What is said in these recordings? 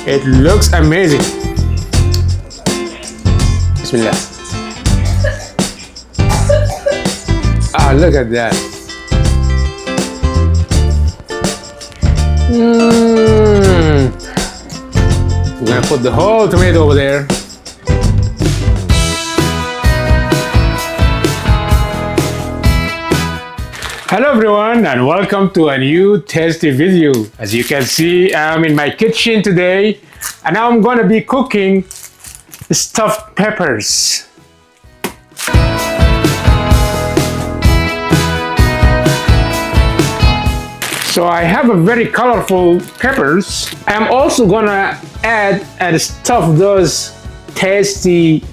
It looks amazing. Bismillah. Ah, look at that. I'm gonna put the whole tomato over there. Hello everyone and welcome to a new tasty video. As you can see, I'm in my kitchen today and now I'm gonna be cooking stuffed peppers. So I have a very colorful peppers. I'm also gonna add and stuff those tasty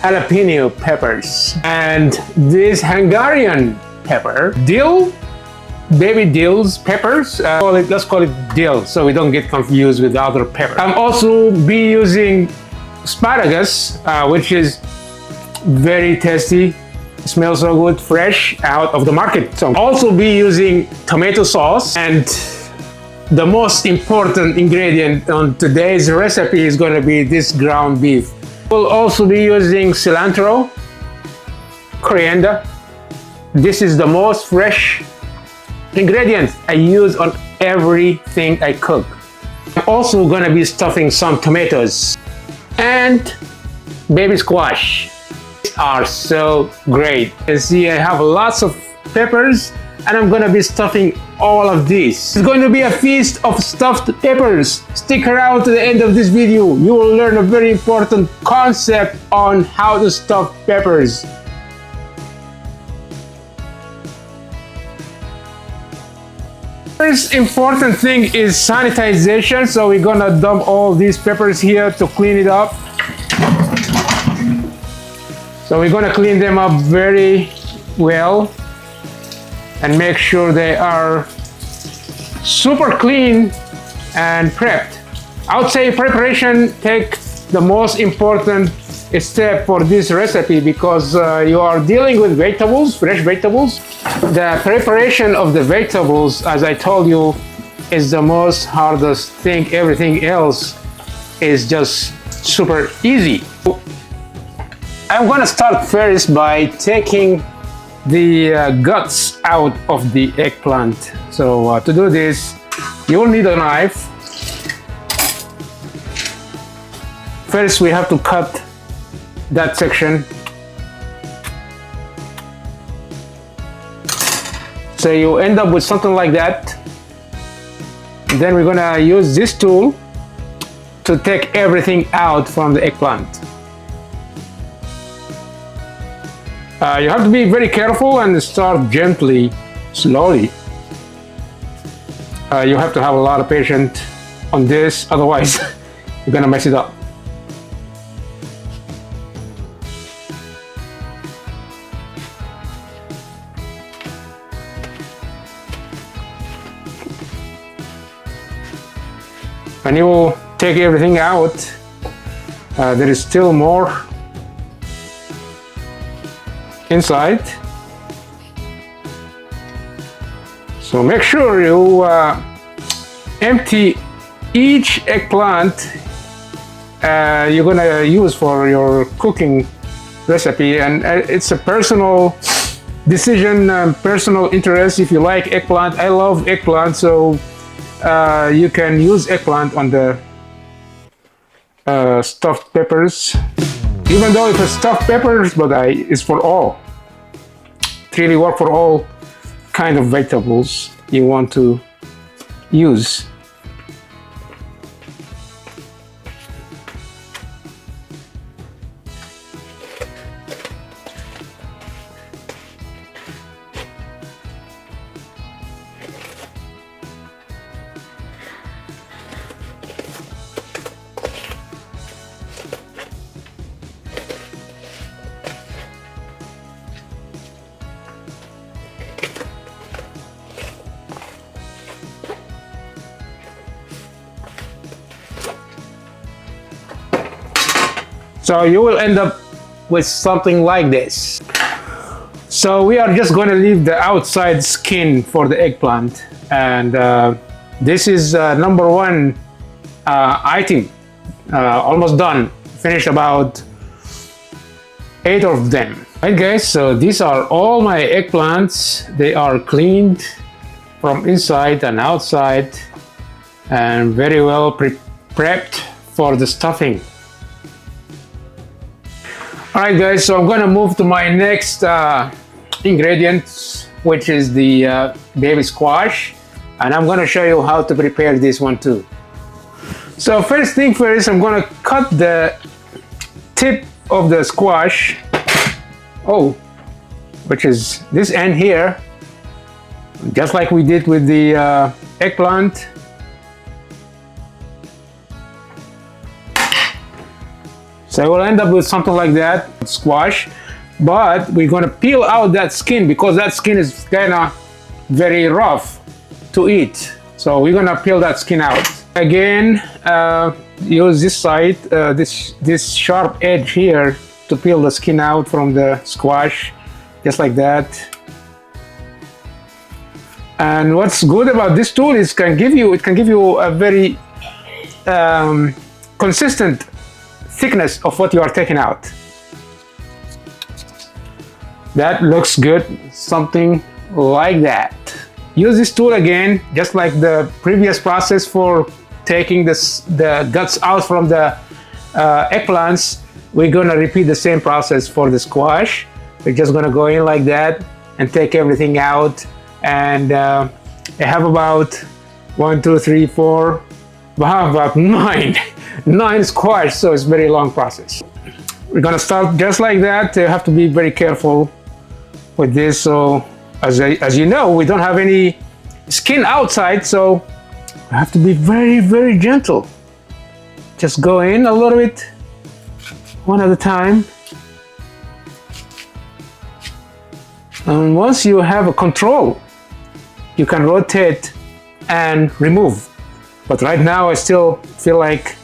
jalapeno peppers and this Hungarian pepper, dill, baby dills peppers. Let's call it dill so we don't get confused with the other pepper. I'm also be using asparagus, which is very tasty. It smells so good, fresh out of the market. So I'll also be using tomato sauce, and the most important ingredient on today's recipe is going to be this ground beef. We'll also be using cilantro, coriander. This is the most fresh ingredient I use on everything I cook. I'm also gonna be stuffing some tomatoes and baby squash. These are so great. You see, I have lots of peppers and I'm gonna be stuffing all of these. It's going to be a feast of stuffed peppers. Stick around to the end of this video. You will learn a very important concept on how to stuff peppers. First important thing is sanitization, so we're gonna dump all these peppers here to clean it up. So we're gonna clean them up very well and make sure they are super clean and prepped. I would say preparation takes the most important step for this recipe because you are dealing with vegetables, fresh vegetables. The preparation of the vegetables, as I told you, is the most hardest thing. Everything else is just super easy. I'm gonna start first by taking the guts out of the eggplant. So to do this, you will need a knife. First, we have to cut that section. So you end up with something like that. Then we're gonna use this tool to take everything out from the eggplant. You have to be very careful and start gently, slowly. You have to have a lot of patience on this, otherwise you're gonna mess it up. When you take everything out, there is still more inside. So make sure you empty each eggplant you're gonna use for your cooking recipe, and it's a personal decision, personal interest. If you like eggplant, I love eggplant, so you can use eggplant on the stuffed peppers, even though it's stuffed peppers, but it's for all. It really works for all kind of vegetables you want to use. So you will end up with something like this. So we are just going to leave the outside skin for the eggplant, and this is number one item. Almost done. Finished about 8 of them. Alright guys, so these are all my eggplants. They are cleaned from inside and outside and very well prepped for the stuffing. Alright guys, so I'm gonna move to my next ingredients, which is the baby squash, and I'm gonna show you how to prepare this one too. So first thing first, I'm gonna cut the tip of the squash, which is this end here, just like we did with the eggplant. So we'll end up with something like that, squash, but we're gonna peel out that skin because that skin is kinda very rough to eat. So we're gonna peel that skin out. Again, use this side, this sharp edge here to peel the skin out from the squash, just like that. And what's good about this tool is it can give you a very consistent thickness of what you are taking out. That looks good, something like that. Use this tool again, just like the previous process for taking the guts out from the eggplants. We're gonna repeat the same process for the squash. We're just gonna go in like that and take everything out. And I have about 1, 2, 3, 4, about 9 squash, so it's a very long process. We're gonna start just like that. You have to be very careful with this. So as you know, we don't have any skin outside, so we have to be very, very gentle. Just go in a little bit, one at a time. And once you have a control, you can rotate and remove. But right now I still feel like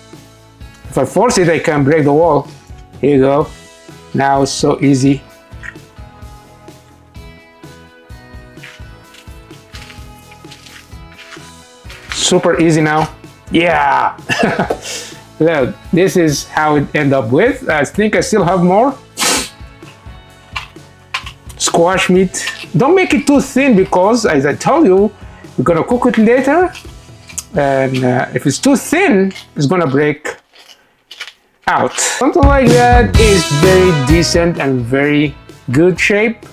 if I force it, I can break the wall. Here you go. Now it's so easy. Super easy now. Yeah. Look, this is how it end up with. I think I still have more squash meat. Don't make it too thin because, as I told you, we're gonna cook it later. And if it's too thin, it's gonna break out. Something like that is very decent and very good shape.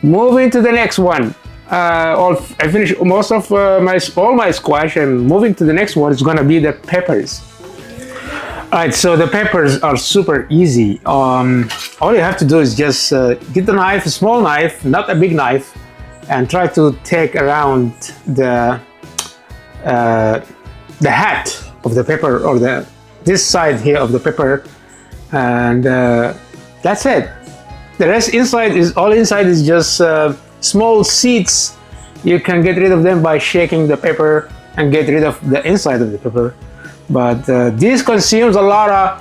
Moving to the next one. I finished most of all my squash, and moving to the next one is gonna be the peppers. Alright, so the peppers are super easy. All you have to do is just get the knife, a small knife, not a big knife, and try to take around the hat of the pepper, or this side here of the pepper, and that's it. The rest inside is just small seeds. You can get rid of them by shaking the pepper and get rid of the inside of the pepper. But this consumes a lot of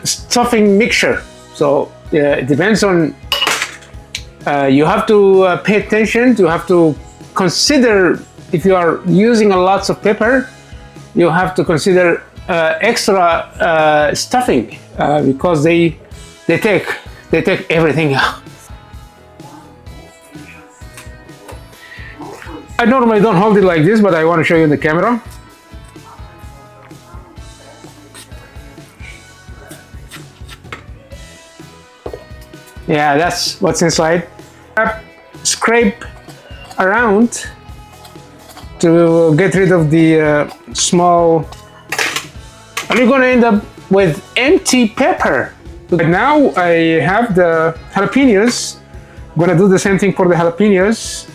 stuffing mixture. So it depends on, you have to pay attention. You have to consider, if you are using a lots of pepper, you have to consider extra stuffing because they take everything out. I normally don't hold it like this, but I want to show you in the camera. Yeah, that's what's inside. Scrape around to get rid of the small, and you're gonna end up with empty pepper. But now I have the jalapenos. I'm gonna do the same thing for the jalapenos.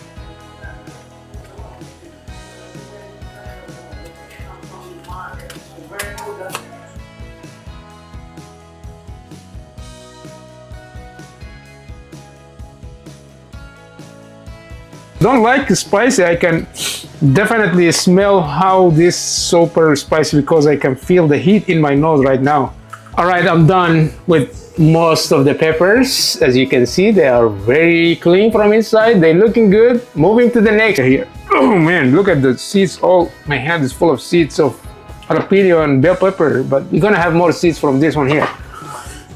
Don't like spicy. I can definitely smell how this super spicy because I can feel the heat in my nose right now. All right, I'm done with most of the peppers. As you can see, they are very clean from inside. They're looking good. Moving to the next here. Oh man, look at the seeds. All my hand is full of seeds of jalapeno and bell pepper, but you're gonna have more seeds from this one here.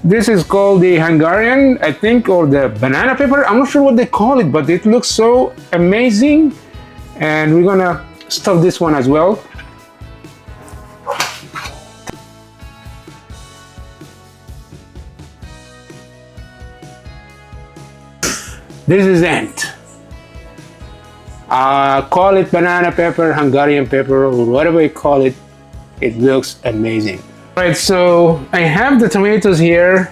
This is called the Hungarian, I think, or the banana pepper. I'm not sure what they call it, but it looks so amazing. And we're gonna stuff this one as well. This is it. Call it banana pepper, Hungarian pepper, or whatever you call it. It looks amazing. All right, so I have the tomatoes here.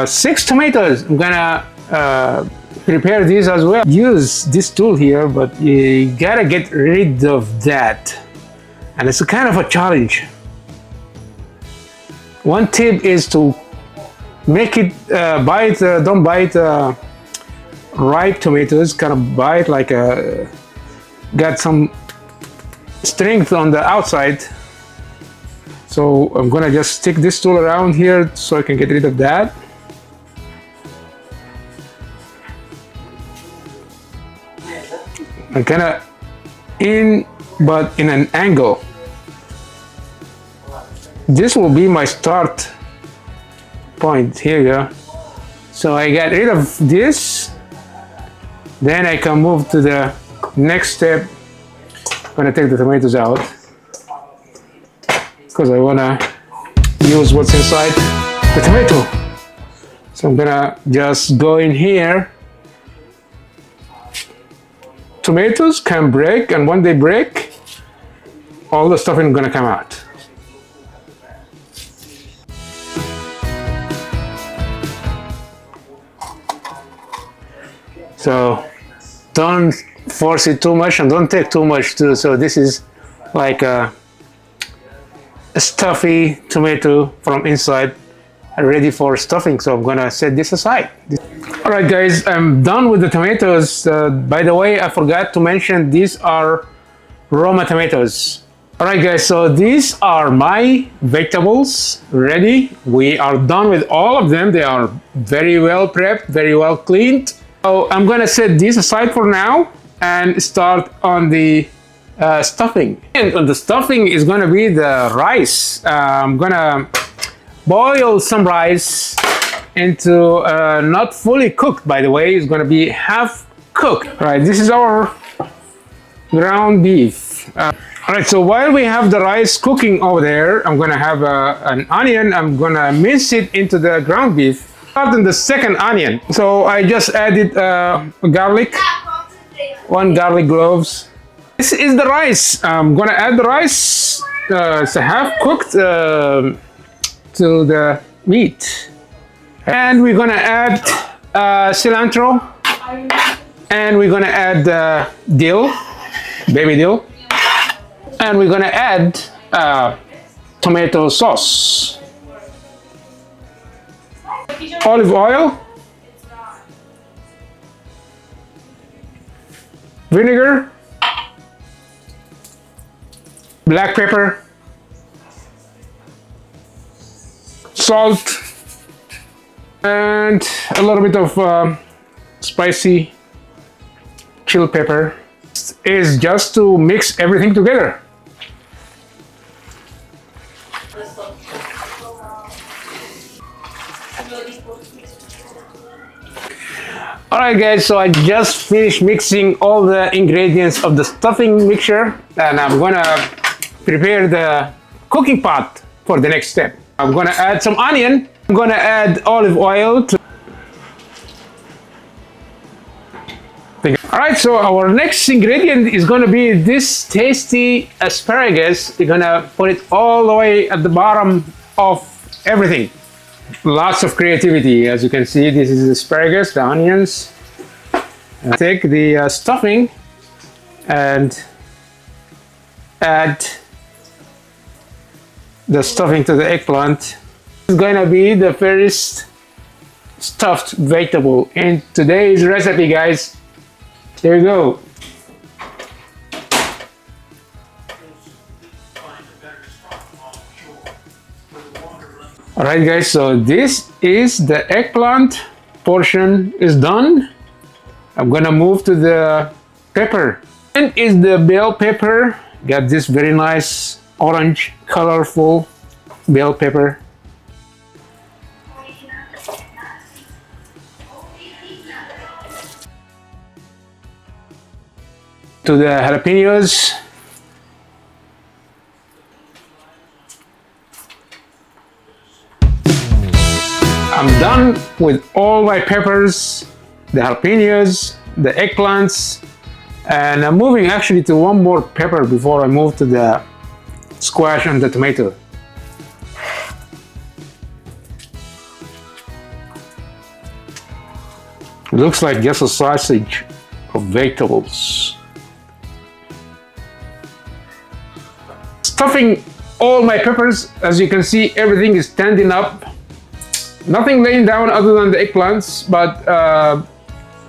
6 tomatoes. I'm gonna prepare these as well. Use this tool here, but you gotta get rid of that. And it's a kind of a challenge. One tip is to make it don't bite ripe tomatoes, kind of bite like got some strength on the outside. So I'm gonna just stick this tool around here so I can get rid of that. I'm kind of in, but in an angle. This will be my start point. Here you go. So I get rid of this, then I can move to the next step. I'm gonna take the tomatoes out because I wanna use what's inside the tomato. So I'm gonna just go in here. Tomatoes can break, and when they break, all the stuffing is gonna come out. So don't force it too much and don't take too much too. So this is like a stuffy tomato from inside, ready for stuffing. So I'm gonna set this aside. All right, guys, I'm done with the tomatoes. By the way, I forgot to mention these are Roma tomatoes. All right, guys, so these are my vegetables ready. We are done with all of them. They are very well prepped, very well cleaned. So I'm gonna set these aside for now and start on the stuffing. And on the stuffing is gonna be the rice. I'm gonna boil some rice into not fully cooked, by the way. It's gonna be half cooked. All right, this is our ground beef. All right, so while we have the rice cooking over there, I'm gonna have an onion. I'm gonna mince it into the ground beef. Start on the second onion. So I just added garlic, 1 garlic cloves. This is the rice. I'm gonna add the rice. It's half cooked to the meat. And we're gonna add cilantro. And we're gonna add dill, baby dill. And we're gonna add tomato sauce. Olive oil, vinegar, black pepper, salt, and a little bit of spicy chili pepper. This is just to mix everything together. Alright guys, so I just finished mixing all the ingredients of the stuffing mixture, and I'm gonna prepare the cooking pot for the next step. I'm gonna add some onion. I'm gonna add olive oil. Alright, so our next ingredient is gonna be this tasty asparagus. We're gonna put it all the way at the bottom of everything. Lots of creativity. As you can see, this is asparagus, the onions. Take the stuffing and add the stuffing to the eggplant. This is going to be the first stuffed vegetable in today's recipe, guys. There you go. Alright guys, so this is the eggplant portion is done. I'm gonna move to the pepper And is the bell pepper. Got this very nice orange, colorful bell pepper. To the jalapenos. I'm done with all my peppers, the jalapenos, the eggplants, and I'm moving actually to one more pepper before I move to the squash and the tomato. It looks like just a sausage of vegetables. Stuffing all my peppers, as you can see, everything is standing up. Nothing laying down other than the eggplants, but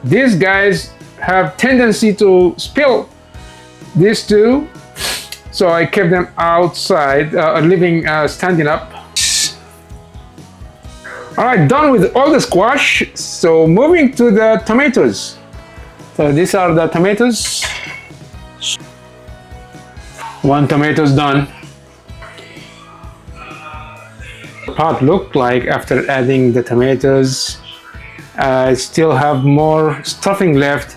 these guys have tendency to spill these two, so I kept them outside, standing up. All right, done with all the squash, so moving to the tomatoes. So these are the tomatoes. One tomato's done. Pot looked like after adding the tomatoes. I still have more stuffing left,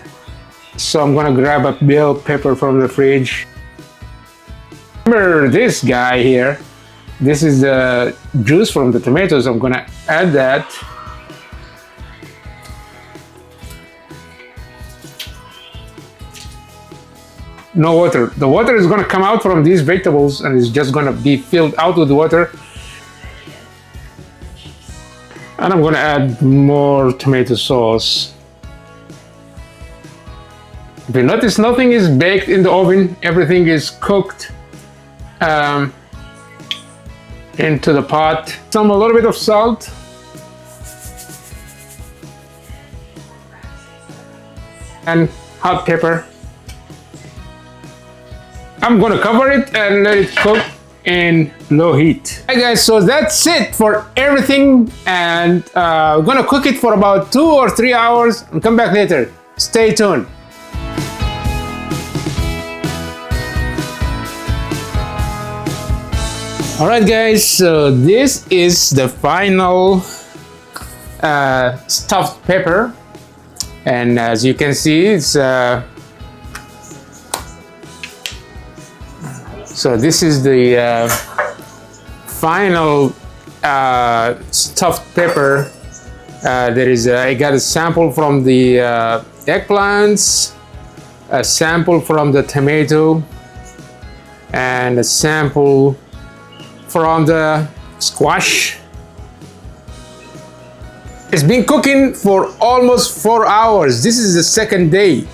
so I'm gonna grab a bell pepper from the fridge. Remember this guy here? This is the juice from the tomatoes. I'm gonna add that. No water. The water is gonna come out from these vegetables and it's just gonna be filled out with water. And I'm gonna add more tomato sauce. If you notice, nothing is baked in the oven. Everything is cooked into the pot. A little bit of salt. And hot pepper. I'm gonna cover it and let it cook in low heat. Hey guys, so that's it for everything, and we're gonna cook it for about 2 or 3 hours and come back later. Stay tuned. All right guys, so this is the final stuffed pepper, and as you can see, it's so this is the final stuffed pepper. I got a sample from the eggplants, a sample from the tomato, and a sample from the squash. It's been cooking for almost 4 hours. This is the second day.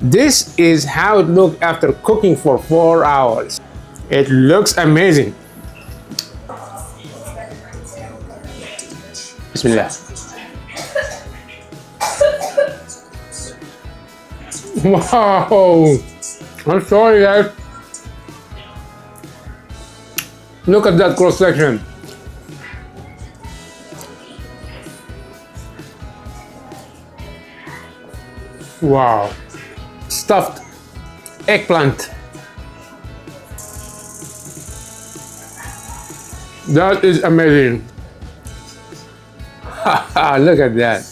This is how it looked after cooking for 4 hours. It looks amazing. Bismillah. Wow! I'm sorry guys. Look at that cross section. Wow. Stuffed eggplant. That is amazing. Look at that.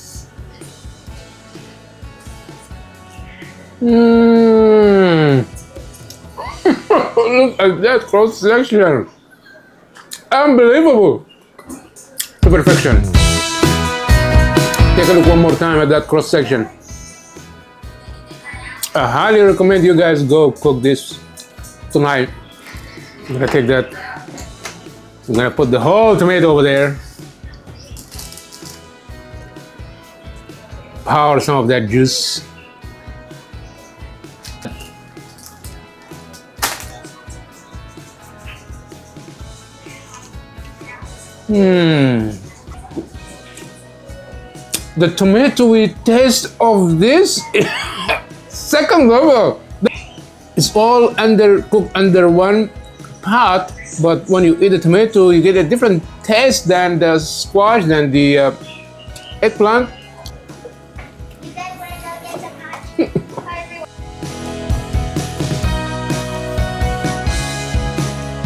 Look at that cross section. Unbelievable. To perfection. Take a look one more time at that cross section. I highly recommend you guys go cook this tonight. I'm gonna take that. I'm gonna put the whole tomato over there. Pour some of that juice. The tomatoey taste of this second level. It's all cooked under one pot, but when you eat the tomato, you get a different taste than the squash, than the eggplant.